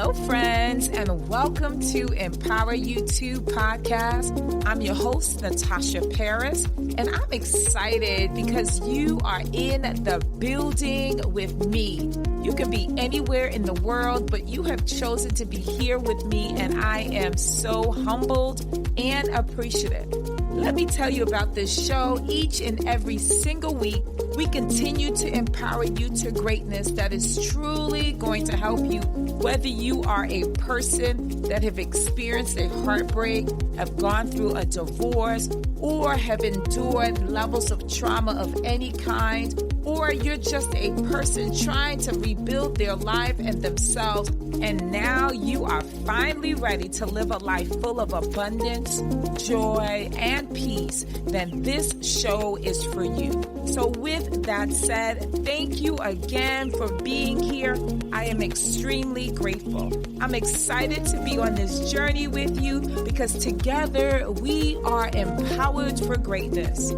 Hello, friends, and welcome to Empower You 2 podcast. I'm your host, Natasha Paris, and I'm excited because you are in the building with me. You can be anywhere in the world, but you have chosen to be here with me, and I am so humbled and appreciative. Let me tell you about this show. Each and every single week, we continue to empower you to greatness that is truly going to help you, whether you are a person that have experienced a heartbreak, have gone through a divorce, or have endured levels of trauma of any kind, or you're just a person trying to rebuild their life and themselves, and now you are finally ready to live a life full of abundance, joy, and peace, then this show is for you. So with that said, thank you again for being here. I am extremely grateful. I'm excited to be on this journey with you because together we are empowered for greatness.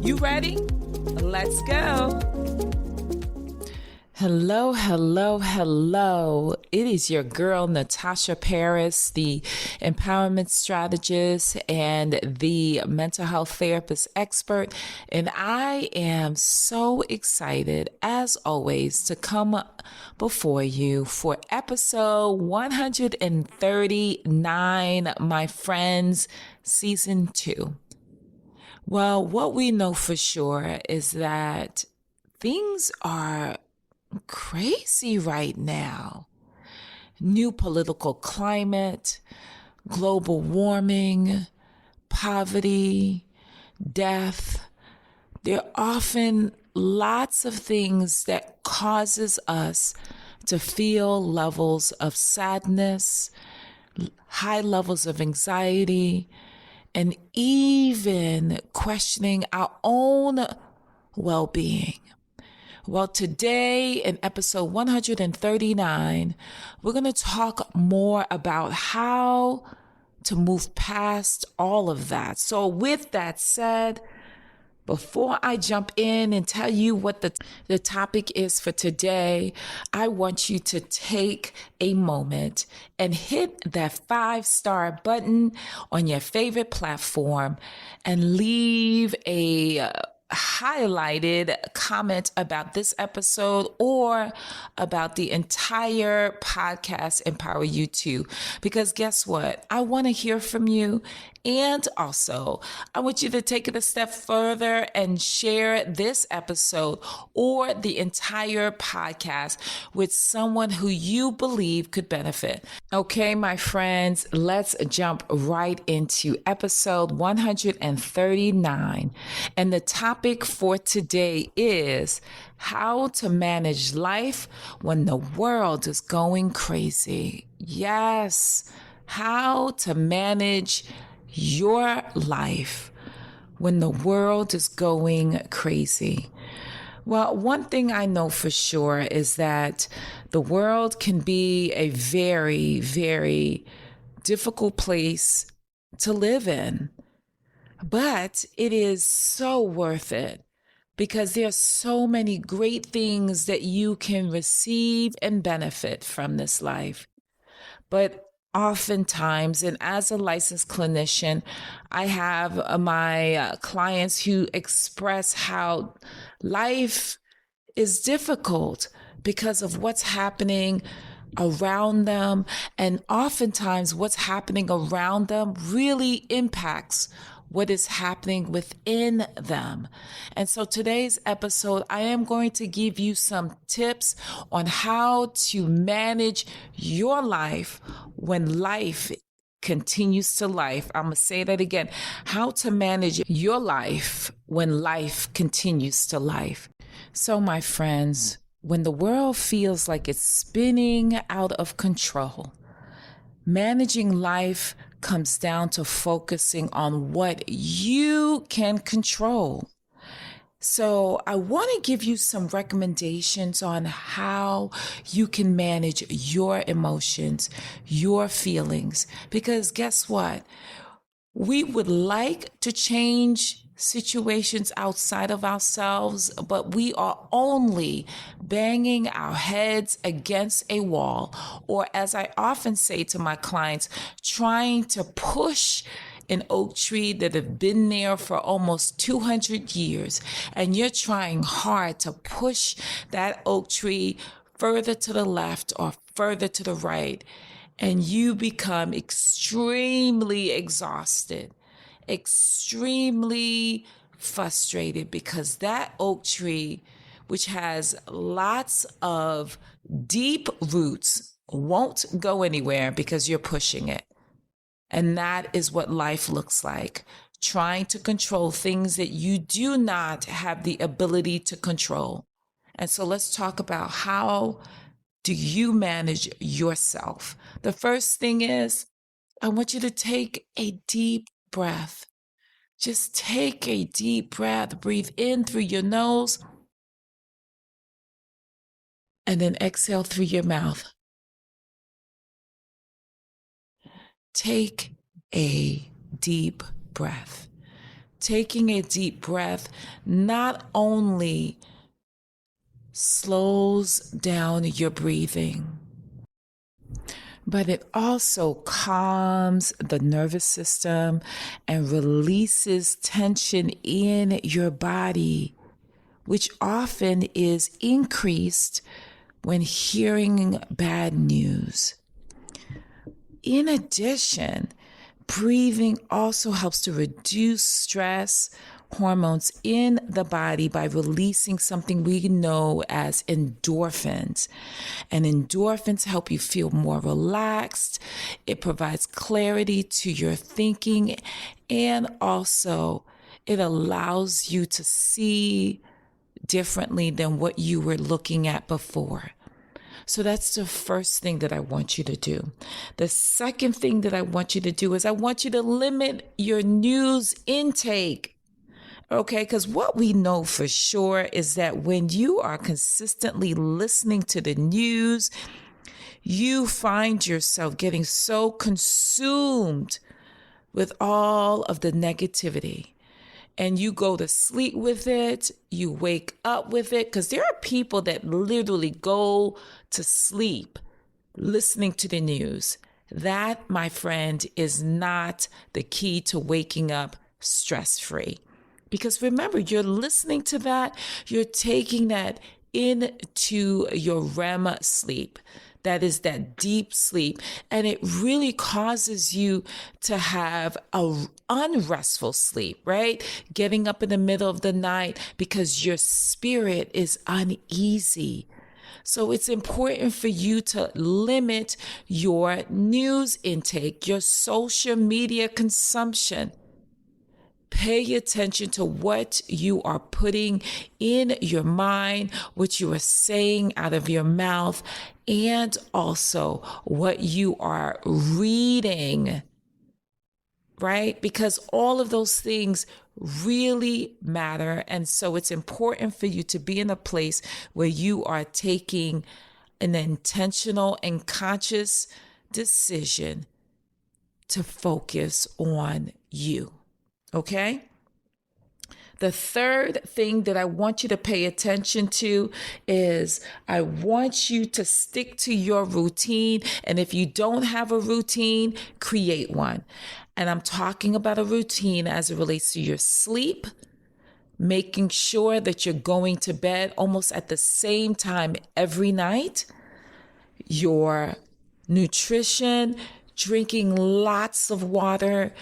You ready? Let's go. Hello, hello, hello. It is your girl, Natasha Paris, the empowerment strategist and the mental health therapist expert. And I am so excited, as always, to come before you for episode 139, my friends, season 2. Well, what we know for sure is that things are crazy right now. New political climate, global warming, poverty, death. There are often lots of things that causes us to feel levels of sadness, high levels of anxiety, and even questioning our own well-being. Well, today in episode 139, we're going to talk more about how to move past all of that. So with that said, before I jump in and tell you what the topic is for today, I want you to take a moment and hit that 5-star button on your favorite platform and leave a highlighted comment about this episode or about the entire podcast Empower You 2. Because guess what? I want to hear from you. And also, I want you to take it a step further and share this episode or the entire podcast with someone who you believe could benefit. Okay, my friends, let's jump right into episode 139. And the topic for today is how to manage life when the world is going crazy. Yes, how to manage your life when the world is going crazy. Well, one thing I know for sure is that the world can be a very, very difficult place to live in, but it is so worth it because there are so many great things that you can receive and benefit from this life. But oftentimes, and as a licensed clinician, I have my clients who express how life is difficult because of what's happening around them. And oftentimes what's happening around them really impacts what is happening within them. And so today's episode, I am going to give you some tips on how to manage your life when life continues to life. I'm going to say that again. How to manage your life when life continues to life. So my friends, when the world feels like it's spinning out of control, managing life comes down to focusing on what you can control. So I want to give you some recommendations on how you can manage your emotions, your feelings, because guess what? We would like to change situations outside of ourselves, but we are only banging our heads against a wall, or as I often say to my clients, trying to push an oak tree that have been there for almost 200 years, and you're trying hard to push that oak tree further to the left or further to the right, and you become extremely exhausted, extremely frustrated, because that oak tree, which has lots of deep roots, won't go anywhere because you're pushing it. And that is what life looks like, trying to control things that you do not have the ability to control. And so let's talk about, how do you manage yourself? The first thing is, I want you to take a deep breath. Just take a deep breath. Breathe in through your nose and then exhale through your mouth. Take a deep breath. Taking a deep breath not only slows down your breathing, but it also calms the nervous system and releases tension in your body, which often is increased when hearing bad news. In addition, breathing also helps to reduce stress hormones in the body by releasing something we know as endorphins. And endorphins help you feel more relaxed. It provides clarity to your thinking, and also it allows you to see differently than what you were looking at before. So that's the first thing that I want you to do. The second thing that I want you to do is, I want you to limit your news intake. Okay, because what we know for sure is that when you are consistently listening to the news, you find yourself getting so consumed with all of the negativity. And you go to sleep with it, you wake up with it, because there are people that literally go to sleep listening to the news. That, my friend, is not the key to waking up stress-free. Because remember, you're listening to that, you're taking that into your REM sleep. That is that deep sleep. And it really causes you to have a unrestful sleep, right? Getting up in the middle of the night because your spirit is uneasy. So it's important for you to limit your news intake, your social media consumption. Pay attention to what you are putting in your mind, what you are saying out of your mouth, and also what you are reading, right? Because all of those things really matter. And so it's important for you to be in a place where you are taking an intentional and conscious decision to focus on you. Okay? The third thing that I want you to pay attention to is, I want you to stick to your routine. And if you don't have a routine, create one. And I'm talking about a routine as it relates to your sleep, making sure that you're going to bed almost at the same time every night, your nutrition, drinking lots of water,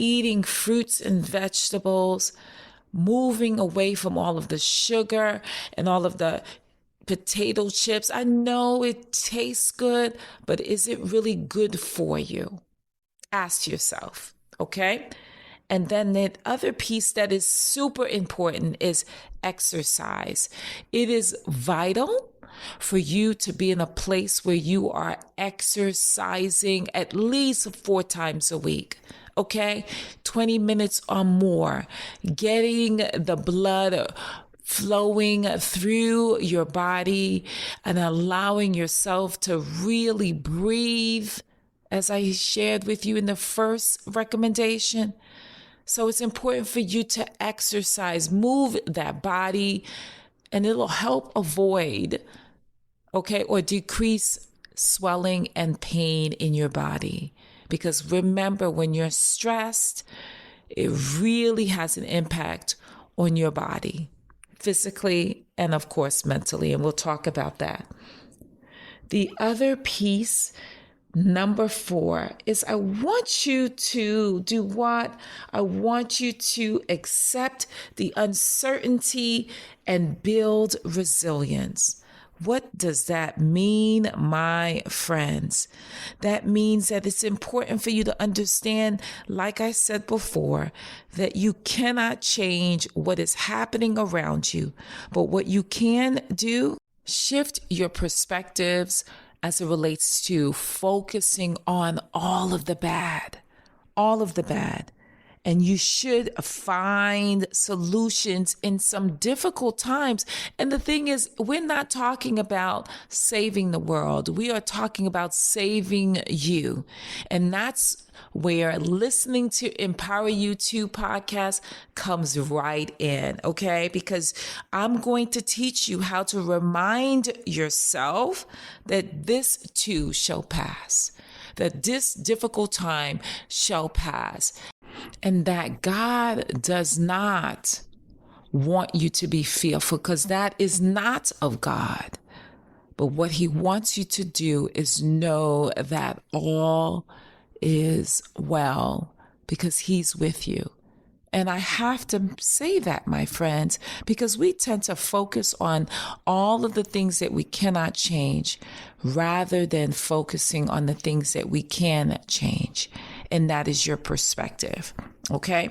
eating fruits and vegetables, moving away from all of the sugar and all of the potato chips. I know it tastes good, but is it really good for you? Ask yourself, okay? And then the other piece that is super important is exercise. It is vital for you to be in a place where you are exercising at least 4 times a week. Okay, 20 minutes or more, getting the blood flowing through your body and allowing yourself to really breathe, as I shared with you in the first recommendation. So it's important for you to exercise, move that body, and it'll help avoid, okay, or decrease swelling and pain in your body. Because remember, when you're stressed, it really has an impact on your body, physically and of course mentally. And we'll talk about that. The other piece, number 4, is I want you to do what? I want you to accept the uncertainty and build resilience. What does that mean, my friends? That means that it's important for you to understand, like I said before, that you cannot change what is happening around you. But what you can do, shift your perspectives as it relates to focusing on all of the bad, all of the bad. And you should find solutions in some difficult times. And the thing is, we're not talking about saving the world. We are talking about saving you. And that's where listening to Empower You 2 podcast comes right in, okay? Because I'm going to teach you how to remind yourself that this too shall pass, that this difficult time shall pass, and that God does not want you to be fearful, because that is not of God. But what he wants you to do is know that all is well, because he's with you. And I have to say that, my friends, because we tend to focus on all of the things that we cannot change rather than focusing on the things that we can change. And that is your perspective. Okay.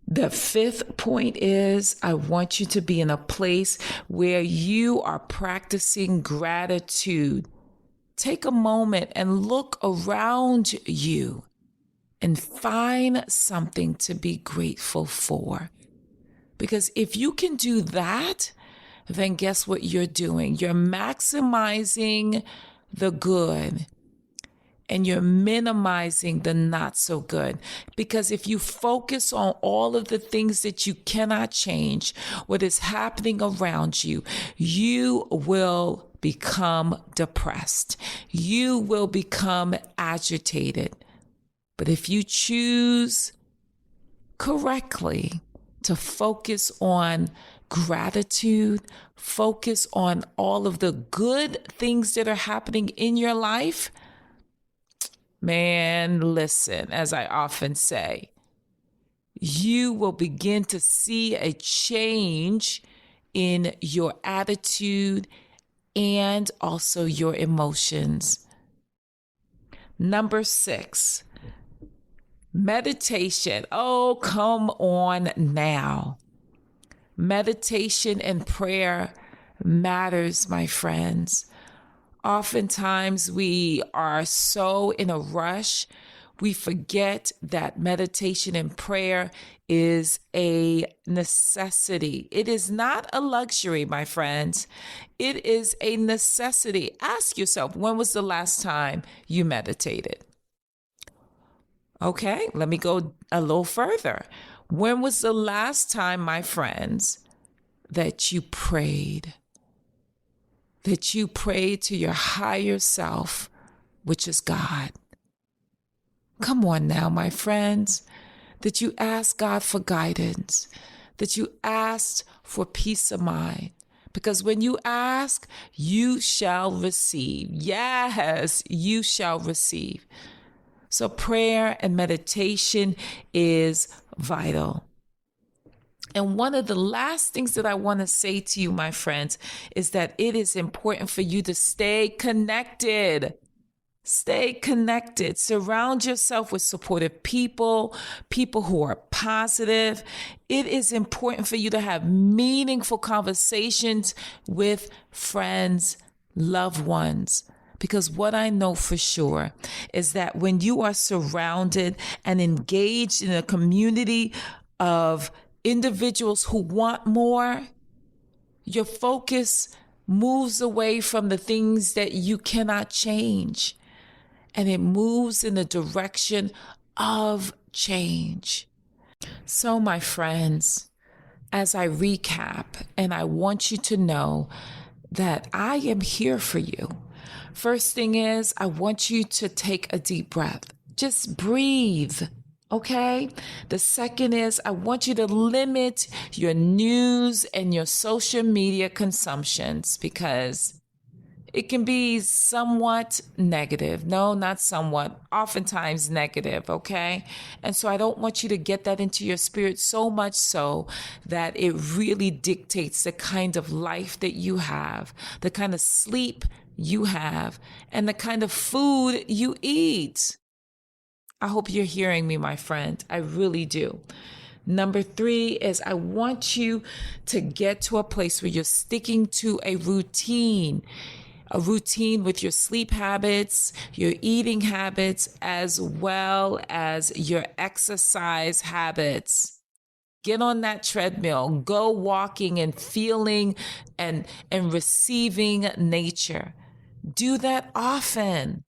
The 5th point is I want you to be in a place where you are practicing gratitude. Take a moment and look around you and find something to be grateful for. Because if you can do that, then guess what you're doing? You're maximizing the good and you're minimizing the not so good. Because if you focus on all of the things that you cannot change, what is happening around you, you will become depressed. You will become agitated. But if you choose correctly to focus on gratitude, focus on all of the good things that are happening in your life, man, listen, as I often say, you will begin to see a change in your attitude and also your emotions. Number 6, meditation. Oh, come on now. Meditation and prayer matters, my friends. Oftentimes we are so in a rush, we forget that meditation and prayer is a necessity. It is not a luxury, my friends. It is a necessity. Ask yourself, when was the last time you meditated? Okay, let me go a little further. When was the last time, my friends, that you prayed? That you prayed to your higher self, which is God. Come on now, my friends, that you ask God for guidance, that you asked for peace of mind. Because when you ask, you shall receive. Yes, you shall receive. So prayer and meditation is vital. And one of the last things that I want to say to you, my friends, is that it is important for you to stay connected. Stay connected. Surround yourself with supportive people, people who are positive. It is important for you to have meaningful conversations with friends, loved ones. Because what I know for sure is that when you are surrounded and engaged in a community of individuals who want more, your focus moves away from the things that you cannot change, and it moves in the direction of change. So, my friends, as I recap, and I want you to know that I am here for you. First thing is, I want you to take a deep breath. Just breathe. Okay. The second is, I want you to limit your news and your social media consumptions because it can be somewhat negative. No, not somewhat, oftentimes negative, okay? And so I don't want you to get that into your spirit so much so that it really dictates the kind of life that you have, the kind of sleep you have, and the kind of food you eat. I hope you're hearing me, my friend. I really do. Number three is I want you to get to a place where you're sticking to a routine with your sleep habits, your eating habits, as well as your exercise habits. Get on that treadmill, go walking and feeling and receiving nature. Do that often.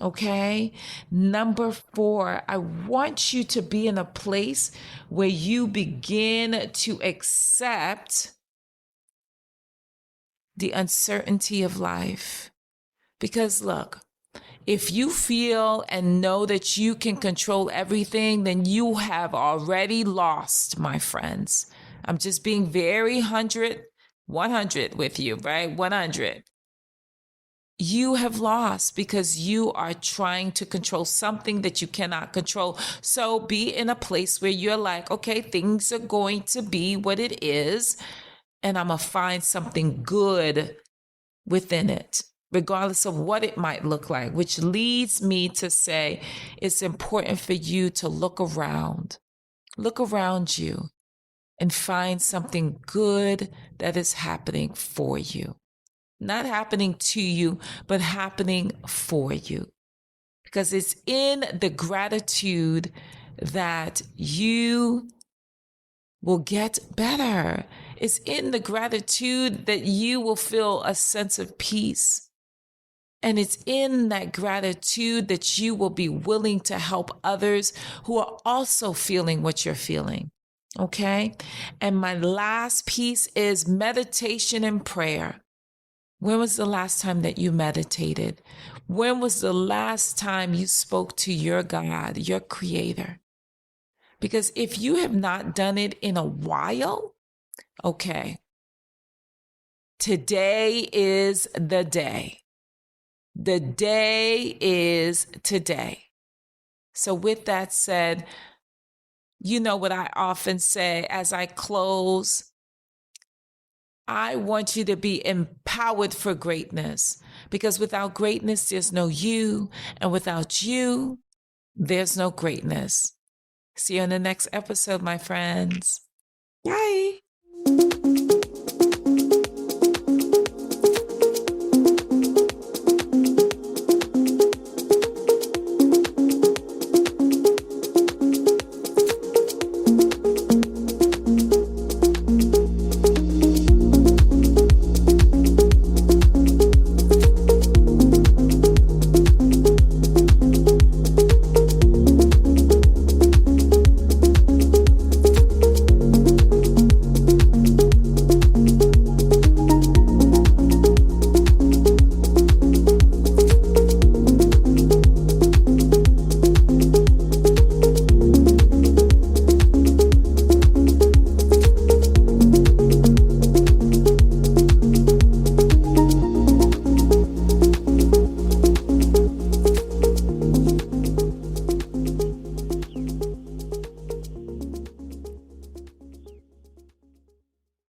Okay. Number four, I want you to be in a place where you begin to accept the uncertainty of life. Because look, if you feel and know that you can control everything, then you have already lost, my friends. I'm just being very 100 with you, right? 100. You have lost because you are trying to control something that you cannot control. So be in a place where you're like, okay, things are going to be what it is, and I'm going to find something good within it, regardless of what it might look like, which leads me to say it's important for you to look around you and find something good that is happening for you. Not happening to you, but happening for you. Because it's in the gratitude that you will get better. It's in the gratitude that you will feel a sense of peace. And it's in that gratitude that you will be willing to help others who are also feeling what you're feeling. Okay. And my last piece is meditation and prayer. When was the last time that you meditated? When was the last time you spoke to your God, your creator? Because if you have not done it in a while, okay, today is the day. The day is today. So with that said, you know what I often say as I close, I want you to be empowered for greatness, because without greatness, there's no you. And without you, there's no greatness. See you in the next episode, my friends. Bye.